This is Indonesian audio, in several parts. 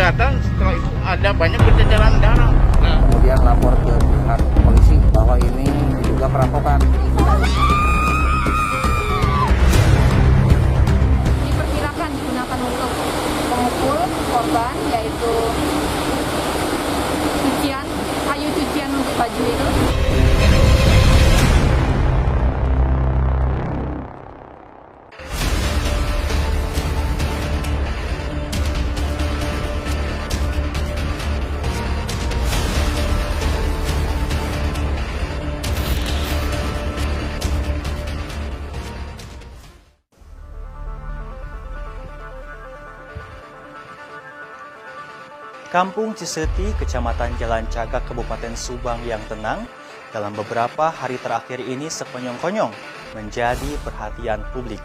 kelihatan setelah itu ada banyak berceceran darah. Kemudian lapor ke pihak polisi bahwa ini diduga perampokan. Diperkirakan digunakan untuk memukul korban, yaitu kayu cucian untuk baju itu. Kampung Ciseti, Kecamatan Jalan Cagak, Kabupaten Subang yang tenang dalam beberapa hari terakhir ini sekonyong-konyong menjadi perhatian publik.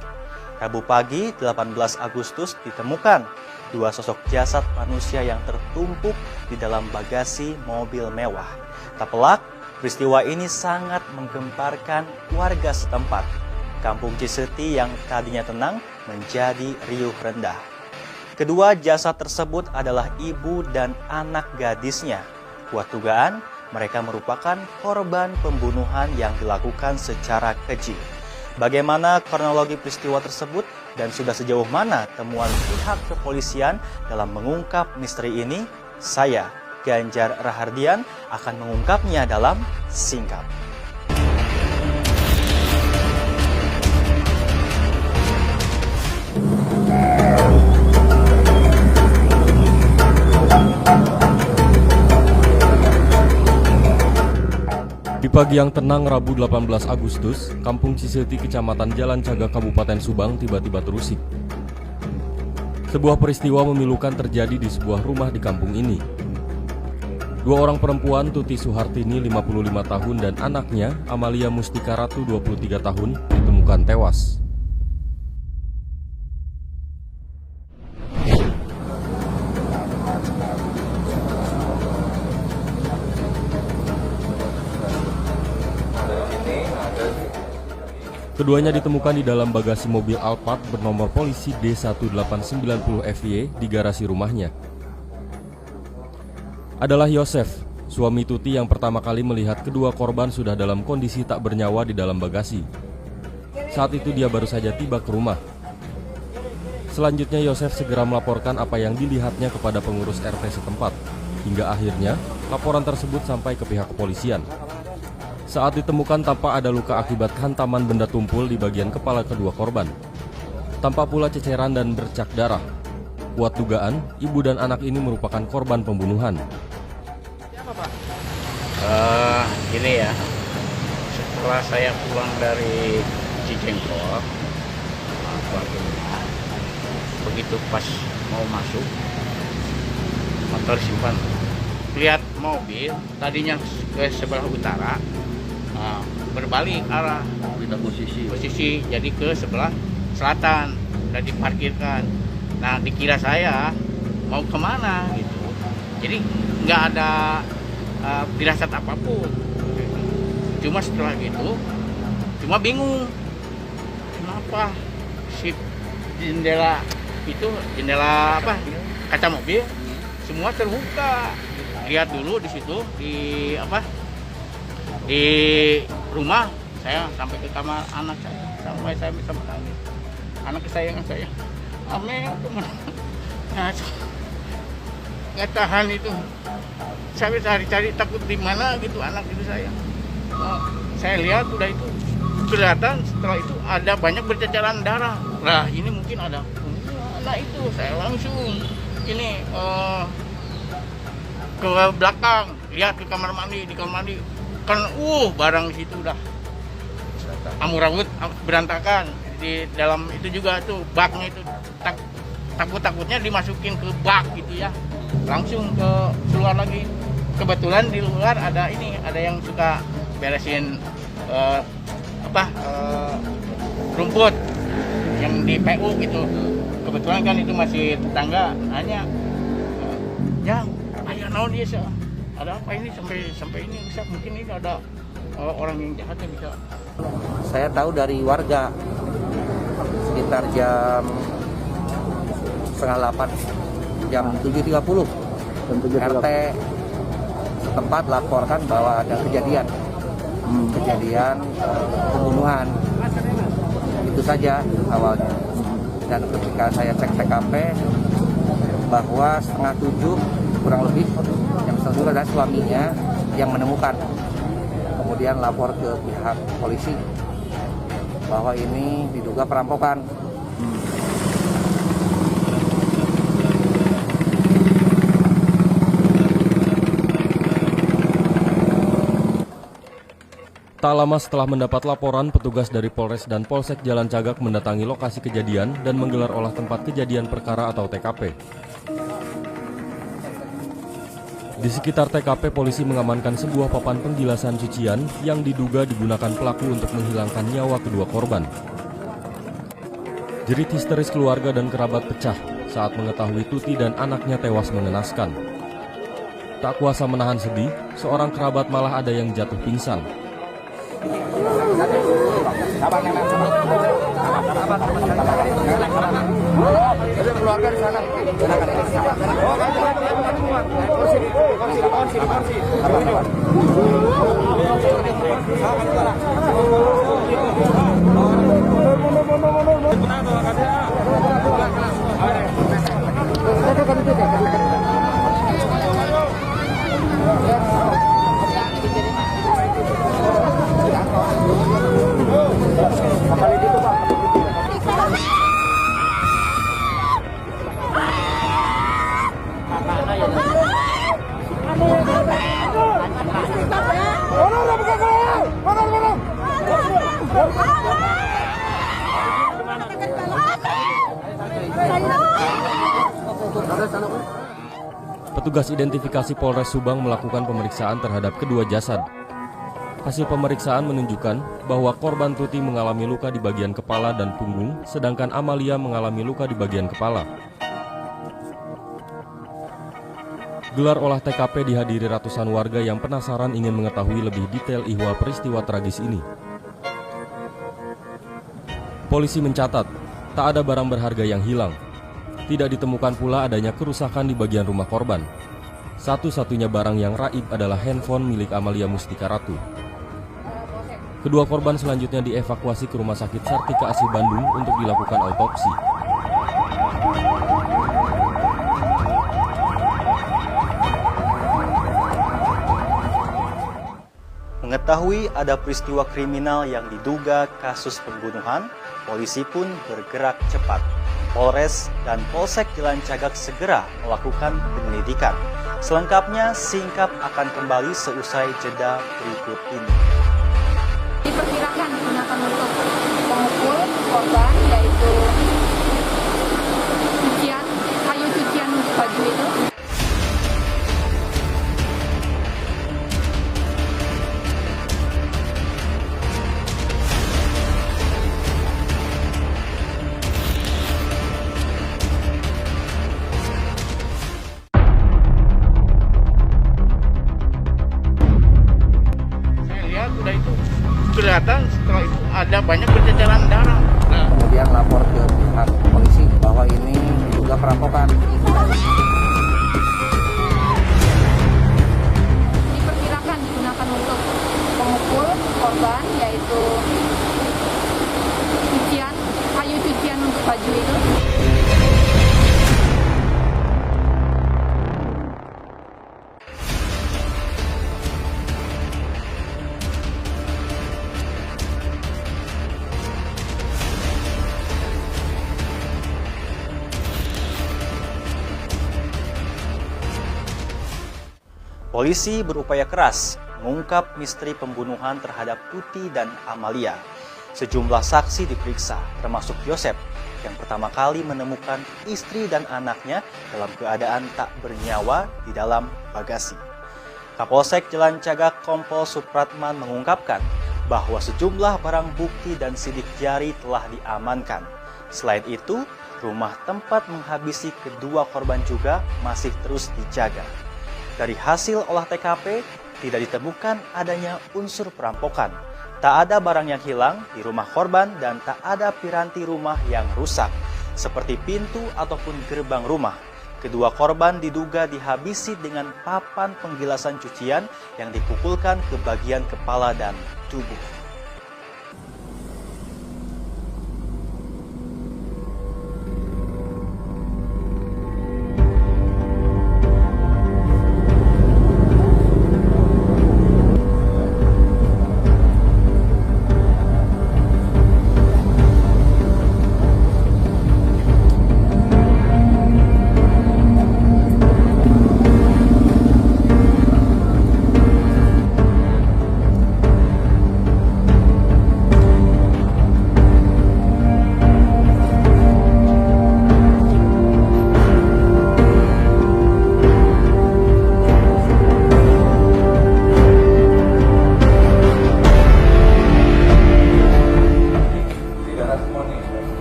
Rabu pagi 18 Agustus ditemukan dua sosok jasad manusia yang tertumpuk di dalam bagasi mobil mewah. Tak pelak, peristiwa ini sangat menggemparkan warga setempat. Kampung Ciseti yang tadinya tenang menjadi riuh rendah. Kedua jasad tersebut adalah ibu dan anak gadisnya. Kuat dugaan, mereka merupakan korban pembunuhan yang dilakukan secara keji. Bagaimana kronologi peristiwa tersebut dan sudah sejauh mana temuan pihak kepolisian dalam mengungkap misteri ini? Saya, Ganjar Rahardian, akan mengungkapnya dalam Singkap. Di pagi yang tenang Rabu 18 Agustus, Kampung Ciseti, Kecamatan Jalan Cagak, Kabupaten Subang tiba-tiba terusik. Sebuah peristiwa memilukan terjadi di sebuah rumah di kampung ini. Dua orang perempuan, Tuti Suhartini 55 tahun dan anaknya Amalia Mustika Ratu 23 tahun ditemukan tewas. Keduanya ditemukan di dalam bagasi mobil Alphard bernomor polisi D1890FY di garasi rumahnya. Adalah Yosef, suami Tuti yang pertama kali melihat kedua korban sudah dalam kondisi tak bernyawa di dalam bagasi. Saat itu dia baru saja tiba ke rumah. Selanjutnya Yosef segera melaporkan apa yang dilihatnya kepada pengurus RT setempat. Hingga akhirnya laporan tersebut sampai ke pihak kepolisian. Saat ditemukan tampak ada luka akibat hantaman benda tumpul di bagian kepala kedua korban. Tampak pula ceceran dan bercak darah. Kuat dugaan, ibu dan anak ini merupakan korban pembunuhan. Siapa, Pak? Gini ya, setelah saya pulang dari Cijengkol, begitu pas mau masuk, motor simpan, lihat mobil tadinya ke sebelah utara, berbalik arah, pindah posisi jadi ke sebelah selatan dan diparkirkan. Nah, dikira saya mau kemana gitu, jadi nggak ada firasat apapun. Cuma setelah gitu, cuma bingung kenapa si jendela itu, jendela apa, kaca mobil semua terbuka. Lihat dulu di situ di rumah saya, sampai ke kamar anak saya, sampai saya bisa menangis. Anak kesayangan saya, Amel kemana? Nggak tahan itu. Saya cari-cari takut di mana gitu anak itu saya. Saya lihat udah itu kelihatan setelah itu ada banyak berceceran darah. Nah ini mungkin ada anak itu. Saya langsung ini ke belakang, lihat ke kamar mandi, di kamar mandi kan barang di situ udah amburadul berantakan. Di dalam itu juga tuh baknya itu takutnya dimasukin ke bak gitu ya, langsung keluar lagi. Kebetulan di luar ada yang suka beresin rumput yang di PU gitu. Kebetulan kan itu masih tetangga, hanya ya ayah naon dia ada apa ini sampai ini bisa, mungkin ini ada orang yang jahatnya bisa. Saya tahu dari warga sekitar jam 7:30 jam 7.30. RT setempat laporkan bahwa ada kejadian pembunuhan. Itu saja awalnya. Dan ketika saya cek TKP bahwa 6:30 kurang lebih yang selanjutnya adalah suaminya yang menemukan, kemudian lapor ke pihak polisi bahwa ini diduga perampokan. Tak lama setelah mendapat laporan, petugas dari Polres dan Polsek Jalan Cagak mendatangi lokasi kejadian dan menggelar olah tempat kejadian perkara atau TKP. Di sekitar TKP, polisi mengamankan sebuah papan penggilasan cucian yang diduga digunakan pelaku untuk menghilangkan nyawa kedua korban. Jerit histeris keluarga dan kerabat pecah saat mengetahui Tuti dan anaknya tewas mengenaskan. Tak kuasa menahan sedih, seorang kerabat malah ada yang jatuh pingsan. Petugas identifikasi Polres Subang melakukan pemeriksaan terhadap kedua jasad. Hasil pemeriksaan menunjukkan bahwa korban Tuti mengalami luka di bagian kepala dan punggung, sedangkan Amalia mengalami luka di bagian kepala. Gelar olah TKP dihadiri ratusan warga yang penasaran ingin mengetahui lebih detail ihwal peristiwa tragis ini. Polisi mencatat, tak ada barang berharga yang hilang. Tidak ditemukan pula adanya kerusakan di bagian rumah korban. Satu-satunya barang yang raib adalah handphone milik Amalia Mustika Ratu. Kedua korban selanjutnya dievakuasi ke Rumah Sakit Sartika Asih Bandung untuk dilakukan autopsi. Mengetahui ada peristiwa kriminal yang diduga kasus pembunuhan, polisi pun bergerak cepat. Polres dan Polsek Jalan Cagak segera melakukan penyelidikan. Selengkapnya, Singkap akan kembali seusai jeda berikut ini. Diperkirakan digunakan untuk memukul korban, yaitu kayu cucian untuk baju itu. Udah itu kelihatan setelah itu ada banyak berceceran darah. Nah, Kemudian lapor ke pihak polisi bahwa ini diduga perampokan. Diperkirakan digunakan untuk memukul korban, yaitu kayu cucian untuk baju itu. Polisi berupaya keras mengungkap misteri pembunuhan terhadap Tuti dan Amalia. Sejumlah saksi diperiksa, termasuk Yosep, yang pertama kali menemukan istri dan anaknya dalam keadaan tak bernyawa di dalam bagasi. Kapolsek Jalan Cagak Kompol Supratman mengungkapkan bahwa sejumlah barang bukti dan sidik jari telah diamankan. Selain itu, rumah tempat menghabisi kedua korban juga masih terus dijaga. Dari hasil olah TKP, tidak ditemukan adanya unsur perampokan. Tak ada barang yang hilang di rumah korban dan tak ada piranti rumah yang rusak, seperti pintu ataupun gerbang rumah. Kedua korban diduga dihabisi dengan papan penggilasan cucian yang dipukulkan ke bagian kepala dan tubuh.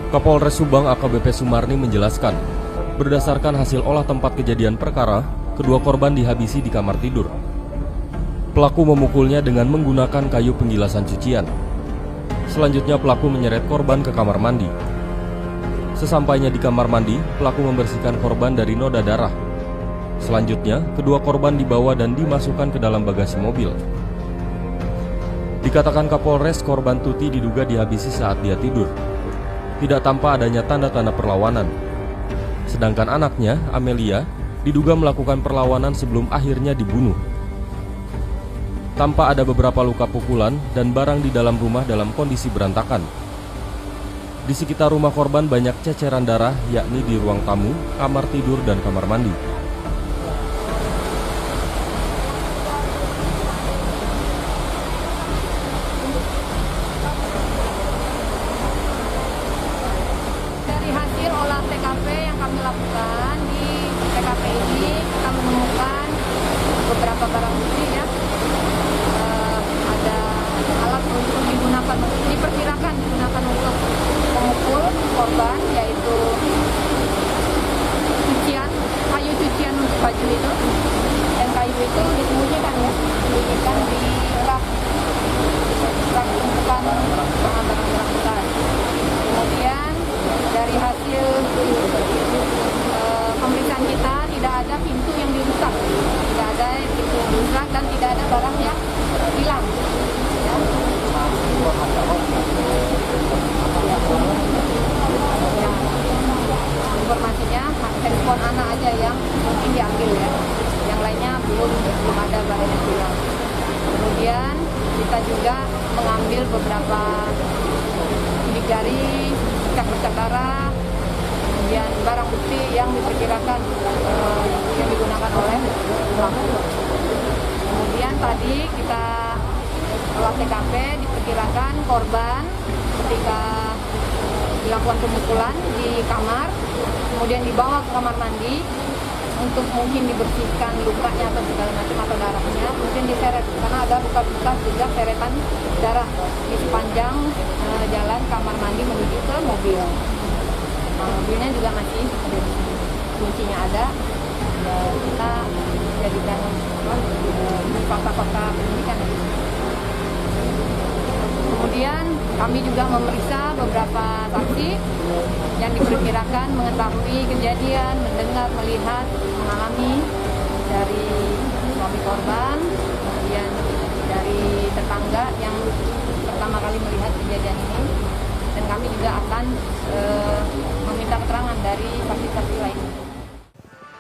Kapolres Subang AKBP Sumarni menjelaskan, berdasarkan hasil olah tempat kejadian perkara, kedua korban dihabisi di kamar tidur. Pelaku memukulnya dengan menggunakan kayu penggilasan cucian. Selanjutnya pelaku menyeret korban ke kamar mandi. Sesampainya di kamar mandi, pelaku membersihkan korban dari noda darah. Selanjutnya, kedua korban dibawa dan dimasukkan ke dalam bagasi mobil. Dikatakan Kapolres, korban Tuti diduga dihabisi saat dia tidur. Tidak tampak adanya tanda-tanda perlawanan. Sedangkan anaknya, Amelia, diduga melakukan perlawanan sebelum akhirnya dibunuh. Tampak ada beberapa luka pukulan dan barang di dalam rumah dalam kondisi berantakan. Di sekitar rumah korban banyak ceceran darah, yakni di ruang tamu, kamar tidur, dan kamar mandi. Dari hasil olah TKP yang kami lakukan di TKP ini, kita menemukan beberapa barang bukti ya. Ada alat untuk diperkirakan digunakan untuk memukul korban, yaitu kayu cucian untuk baju itu. Dan kayu itu disembunyikan di rak tumpukan barang-barang bekas. Kemudian dari hasil pemeriksaan kita, tidak ada pintu yang dirusak, dan tidak ada barang yang hilang. Ya. Informasinya handphone anak aja yang mungkin diambil ya, yang lainnya belum ada barang yang hilang. Kemudian kita juga mengambil beberapa sidik jari, bercak darah, kemudian barang bukti yang diperkirakan yang digunakan oleh pelaku. Kemudian tadi kita olah TKP, diperkirakan korban ketika dilakukan pemukulan di kamar, kemudian dibawa ke kamar mandi untuk mungkin dibersihkan lukanya atau segala macam atau darahnya, mungkin diseret karena ada luka-luka juga seretan darah di sepanjang jalan kamar mandi menuju ke mobil. Mobilnya juga masih ada, kuncinya ada. Kita jadikan fakta-fakta penyidikan. Kemudian kami juga memeriksa beberapa saksi yang diperkirakan mengetahui kejadian, mendengar, melihat, mengalami dari suami korban, kemudian dari tetangga yang pertama kali melihat kejadian ini, dan kami juga akan meminta keterangan dari saksi-saksi lain.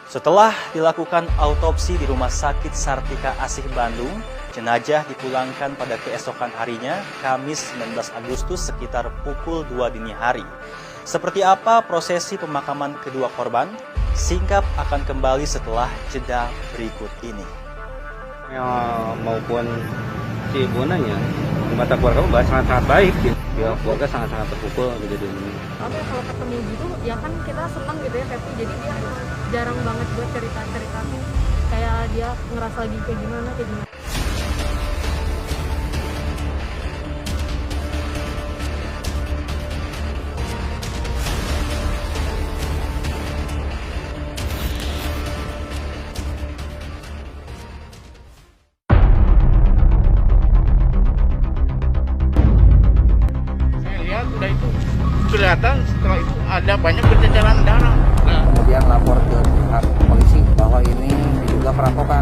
Setelah dilakukan autopsi di Rumah Sakit Sartika Asih Bandung, jenazah dipulangkan pada keesokan harinya, Kamis 19 Agustus sekitar pukul 2 dini hari. Seperti apa prosesi pemakaman kedua korban? Singkap akan kembali setelah jeda berikut ini. Ya, maupun si ibunanya, mata keluarga sangat-sangat baik. Ya, keluarga sangat-sangat terpukul kejadian ini. Oke, kalau ketemu gitu, ya kan kita senang gitu ya, tapi jadi dia jarang banget buat cerita-cerita. Kayak dia ngerasa lagi kayak gimana. Saya lihat udah itu kelihatan setelah itu ada banyak berjajaran darah. Nah, Kemudian lapor ke pihak polisi bahwa ini diduga perampokan.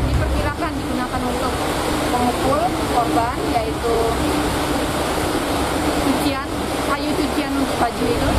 Diperkirakan digunakan untuk memukul korban, yaitu kayu cucian untuk baju itu.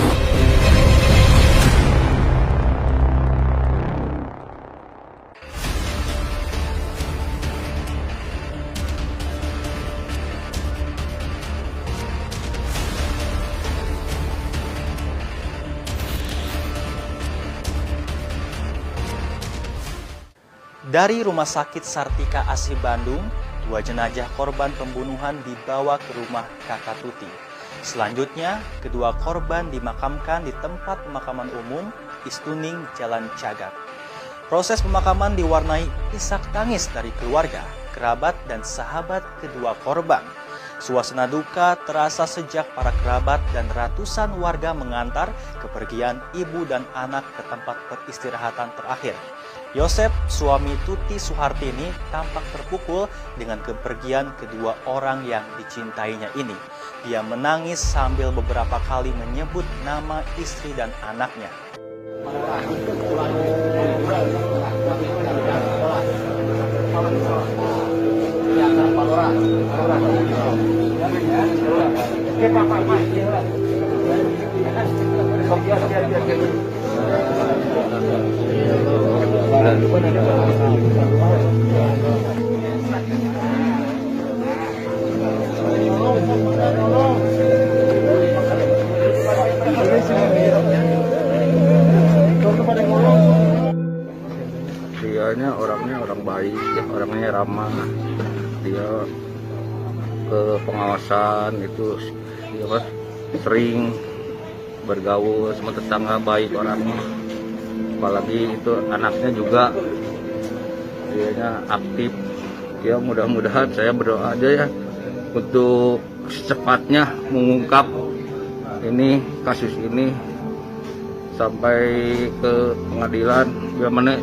Dari Rumah Sakit Sartika Asih Bandung, 2 jenazah korban pembunuhan dibawa ke rumah Kakak Tuti. Selanjutnya, kedua korban dimakamkan di tempat pemakaman umum Istuning, Jalan Cagak. Proses pemakaman diwarnai isak tangis dari keluarga, kerabat, dan sahabat kedua korban. Suasana duka terasa sejak para kerabat dan ratusan warga mengantar kepergian ibu dan anak ke tempat peristirahatan terakhir. Yosep, suami Tuti Suhartini, tampak terpukul dengan kepergian kedua orang yang dicintainya ini. Dia menangis sambil beberapa kali menyebut nama istri dan anaknya. Dianya orangnya orang baik, ya, orangnya ramah. Dia ke pengawasan itu dia sering bergaul sama tetangga, baik orangnya. Apalagi itu anaknya juga dianya aktif. Ya mudah-mudahan saya berdoa aja ya untuk secepatnya mengungkap ini kasus ini sampai ke pengadilan. Biar mana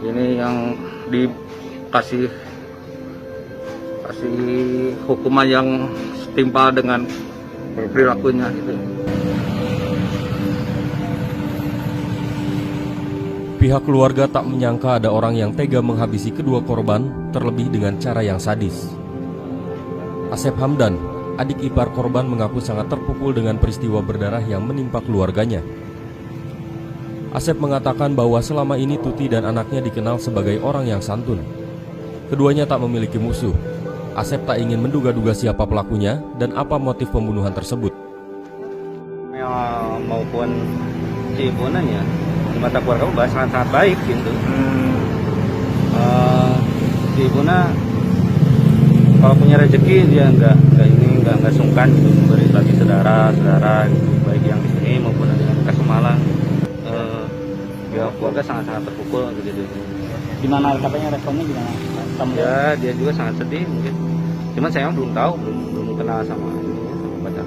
ini yang dikasih hukuman yang setimpal dengan perilakunya gitu. Pihak keluarga tak menyangka ada orang yang tega menghabisi kedua korban, terlebih dengan cara yang sadis. Asep Hamdan, adik ipar korban, mengaku sangat terpukul dengan peristiwa berdarah yang menimpa keluarganya. Asep mengatakan bahwa selama ini Tuti dan anaknya dikenal sebagai orang yang santun. Keduanya tak memiliki musuh. Asep tak ingin menduga-duga siapa pelakunya dan apa motif pembunuhan tersebut. Maupun si ibunanya di mata keluarga sangat baik gitu. Si ibuna kalau punya rezeki dia nggak sungkan gitu memberi bagi saudara gitu, baik yang di sini maupun yang di Kasumalang. Ya keluarga sangat terpukul gitu. Gimana katanya responnya gimana? Ya dia juga sangat sedih mungkin. Cuman saya belum tahu, belum kenal sama pacar.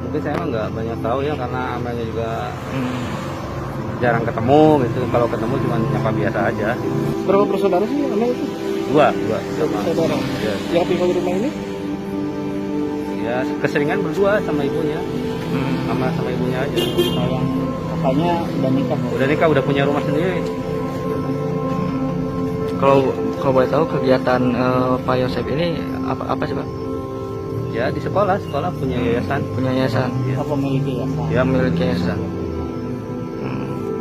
Mungkin saya nggak banyak tahu ya karena amalnya juga jarang ketemu gitu. Kalau ketemu cuma nyapa biasa aja. Berapa bersaudara sih Amel itu? Dua. Saudara. Ya. Yang tinggal di rumah ini? Ya keseringan berdua sama ibunya. Sama ibunya aja. Yang kakaknya udah nikah. Udah nikah, udah punya rumah sendiri. Kalau boleh tahu kegiatan Pak Yosep ini apa sih Pak? Ya di sekolah punya yayasan. Punya yayasan? Ya. Apa memiliki yayasan? Ya memiliki yayasan.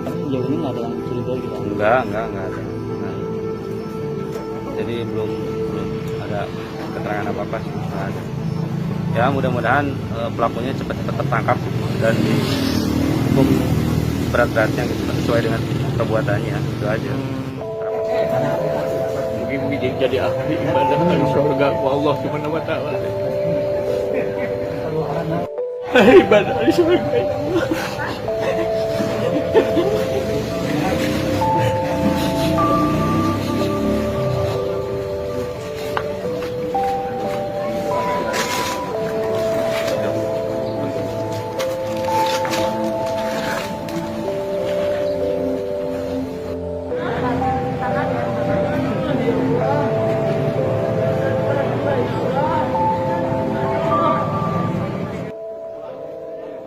Tapi sejauh ini nggak ada yang curiga gitu? Enggak ada. Nah. Jadi belum ada keterangan apa sih. Nggak ada. Ya mudah-mudahan pelakunya cepat tertangkap dan dihukum berat-beratnya gitu, sesuai dengan perbuatannya, itu aja. Mungkin jadi ahli ibadah ahli surga ku Allah Subhanahu wa taala. Ahli ibadah ahli surga.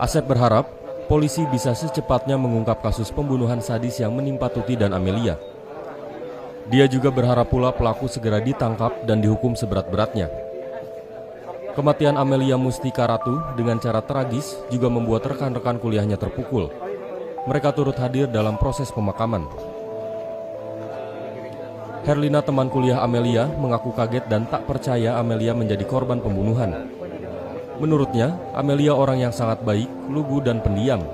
Asep berharap polisi bisa secepatnya mengungkap kasus pembunuhan sadis yang menimpa Tuti dan Amelia. Dia juga berharap pula pelaku segera ditangkap dan dihukum seberat-beratnya. Kematian Amelia Mustika Ratu dengan cara tragis juga membuat rekan-rekan kuliahnya terpukul. Mereka turut hadir dalam proses pemakaman. Herlina, teman kuliah Amelia, mengaku kaget dan tak percaya Amelia menjadi korban pembunuhan. Menurutnya, Amelia orang yang sangat baik, lugu dan pendiam.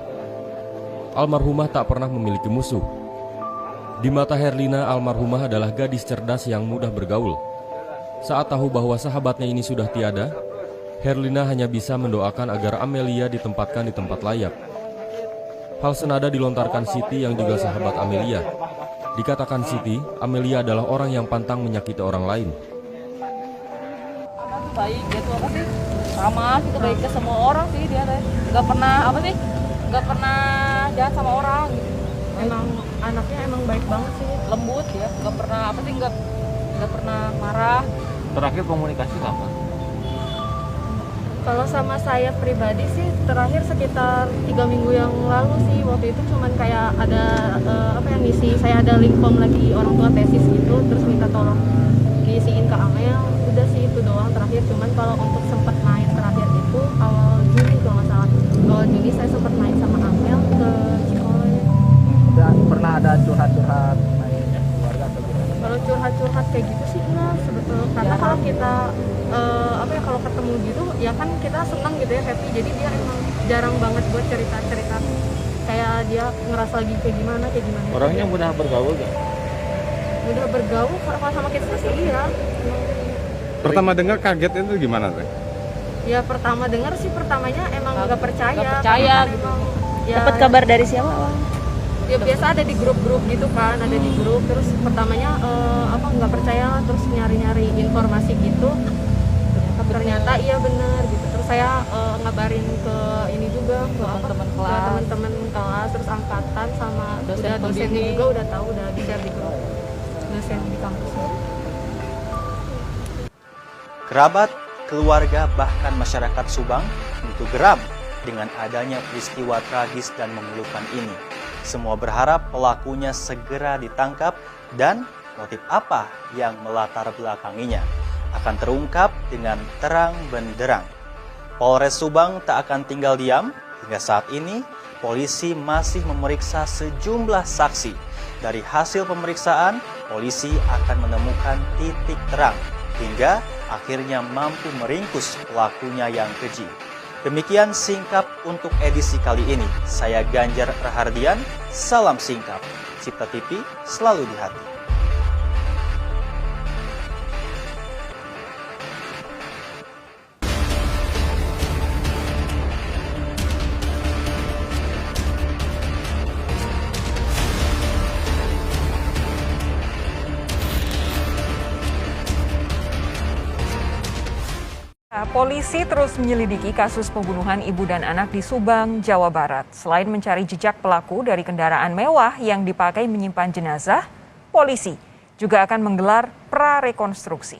Almarhumah tak pernah memiliki musuh. Di mata Herlina, almarhumah adalah gadis cerdas yang mudah bergaul. Saat tahu bahwa sahabatnya ini sudah tiada, Herlina hanya bisa mendoakan agar Amelia ditempatkan di tempat layak. Hal senada dilontarkan Siti yang juga sahabat Amelia. Dikatakan Siti, Amelia adalah orang yang pantang menyakiti orang lain. Baik, dia tuh apa sih? Sama, gitu baik ke semua orang sih dia teh. Gak pernah Gak pernah jahat sama orang gitu. Emang anaknya emang baik banget sih. Lembut ya, gak pernah gak pernah marah. Terakhir komunikasi kapan? Kalau sama saya pribadi sih terakhir sekitar 3 minggu yang lalu sih. Waktu itu cuman kayak ada ngisi, saya ada link form lagi orang tua tesis gitu, terus minta tolong diisiin ke Amel. Udah sih itu doang terakhir. Cuman kalau untuk sempat main terakhir itu awal Juni kalau nggak salah. Awal Juni saya sempat main sama Amel ke Cikolong. Pernah ada curhat-curhat keluarga atau gimana? Kalau curhat-curhat kayak gitu sih enggak sebetulnya. Karena kalau kita kalau ketemu gitu ya kan kita senang gitu ya, happy. Jadi dia emang jarang banget buat cerita-cerita kayak dia ngerasa lagi kayak gimana. Orangnya mudah bergaul gak? Mudah bergaul kalau sama kita sih iya. Pertama dengar kaget itu gimana teh? Ya pertama dengar sih pertamanya emang nggak percaya. Nggak percaya gitu. Ya, Dapat kabar dari siapa, Bang? Ya biasa ada di grup-grup gitu kan, ada di grup. Terus pertamanya nggak percaya, terus nyari-nyari informasi gitu. Ternyata iya bener gitu. Terus saya ngabarin ke ini juga ke teman-teman ke kelas, teman-teman kelas, terus angkatan sama dosennya juga udah tahu, udah di-share di grup dosen di kampus. Kerabat, keluarga, bahkan masyarakat Subang tentu geram dengan adanya peristiwa tragis dan memilukan ini. Semua berharap pelakunya segera ditangkap dan motif apa yang melatar belakanginya akan terungkap dengan terang benderang. Polres Subang tak akan tinggal diam. Hingga saat ini, polisi masih memeriksa sejumlah saksi. Dari hasil pemeriksaan, polisi akan menemukan titik terang hingga akhirnya mampu meringkus pelakunya yang keji. Demikian Singkap untuk edisi kali ini. Saya Ganjar Rahardian, salam Singkap. Cipta TV selalu di hati. Polisi terus menyelidiki kasus pembunuhan ibu dan anak di Subang, Jawa Barat. Selain mencari jejak pelaku dari kendaraan mewah yang dipakai menyimpan jenazah, polisi juga akan menggelar prarekonstruksi.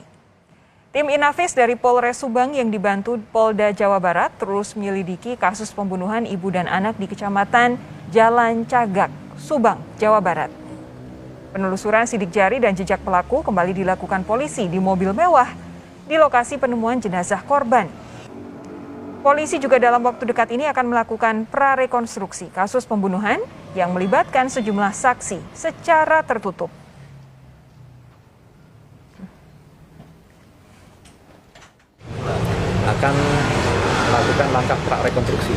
Tim Inavis dari Polres Subang yang dibantu Polda Jawa Barat terus menyelidiki kasus pembunuhan ibu dan anak di Kecamatan Jalan Cagak, Subang, Jawa Barat. Penelusuran sidik jari dan jejak pelaku kembali dilakukan polisi di mobil mewah di lokasi penemuan jenazah korban. Polisi juga dalam waktu dekat ini akan melakukan prarekonstruksi kasus pembunuhan yang melibatkan sejumlah saksi secara tertutup. Akan melakukan langkah prarekonstruksi.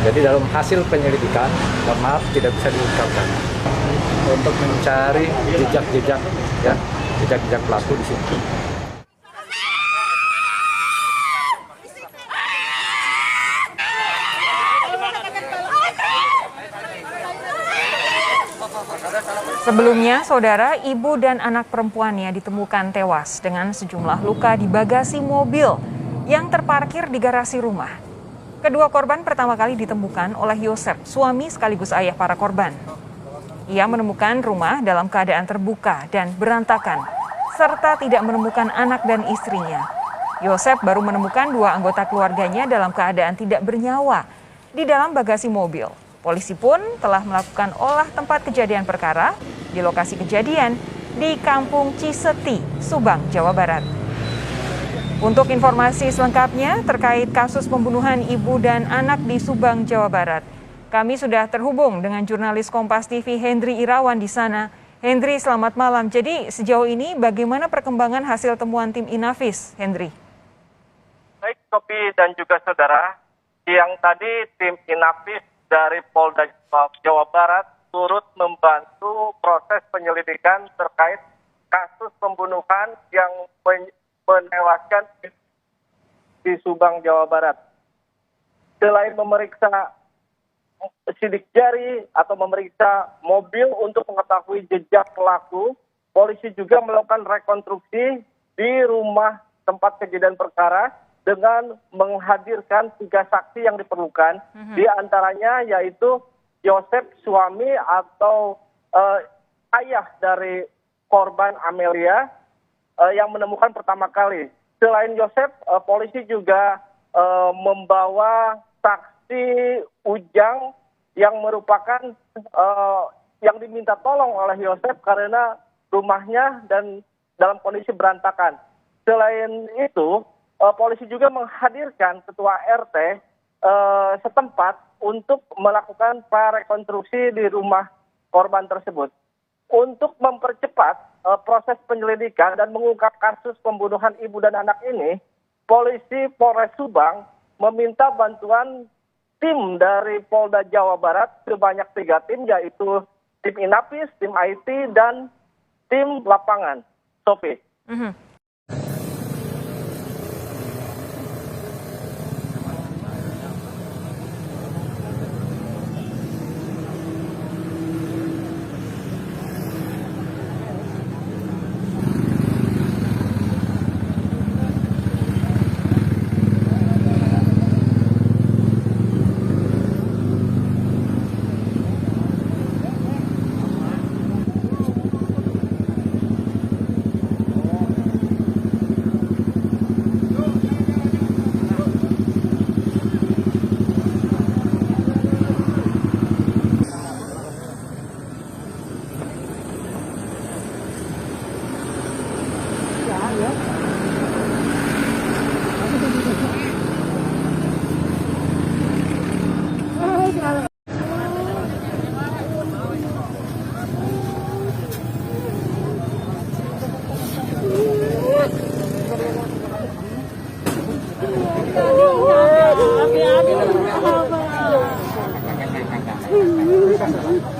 Jadi dalam hasil penyelidikan, mohon maaf tidak bisa diungkapkan untuk mencari jejak-jejak pelaku di sini. Sebelumnya, saudara, ibu dan anak perempuannya ditemukan tewas dengan sejumlah luka di bagasi mobil yang terparkir di garasi rumah. Kedua korban pertama kali ditemukan oleh Yosep, suami sekaligus ayah para korban. Ia menemukan rumah dalam keadaan terbuka dan berantakan, serta tidak menemukan anak dan istrinya. Yosep baru menemukan dua anggota keluarganya dalam keadaan tidak bernyawa di dalam bagasi mobil. Polisi pun telah melakukan olah tempat kejadian perkara di lokasi kejadian di Kampung Ciseti, Subang, Jawa Barat. Untuk informasi selengkapnya terkait kasus pembunuhan ibu dan anak di Subang, Jawa Barat, kami sudah terhubung dengan jurnalis Kompas TV Hendry Irawan di sana. Hendry, selamat malam. Jadi sejauh ini bagaimana perkembangan hasil temuan tim Inavis, Hendry? Baik, Sophie dan juga saudara, siang tadi tim Inavis dari Polda Jawa Barat turut membantu proses penyelidikan terkait kasus pembunuhan yang menewaskan di Subang, Jawa Barat. Selain memeriksa sidik jari atau memeriksa mobil untuk mengetahui jejak pelaku, polisi juga melakukan rekonstruksi di rumah tempat kejadian perkara dengan menghadirkan 3 saksi yang diperlukan. Di antaranya yaitu Yosep, suami atau ayah dari korban Amelia, yang menemukan pertama kali. Selain Yosep, polisi juga membawa saksi Ujang yang merupakan yang diminta tolong oleh Yosep karena rumahnya dan dalam kondisi berantakan. Selain itu, polisi juga menghadirkan ketua RT setempat untuk melakukan prarekonstruksi di rumah korban tersebut. Untuk mempercepat proses penyelidikan dan mengungkap kasus pembunuhan ibu dan anak ini, polisi Polres Subang meminta bantuan tim dari Polda Jawa Barat sebanyak 3 tim, yaitu tim Inavis, tim IT, dan tim lapangan. Sophie. Hati-hati.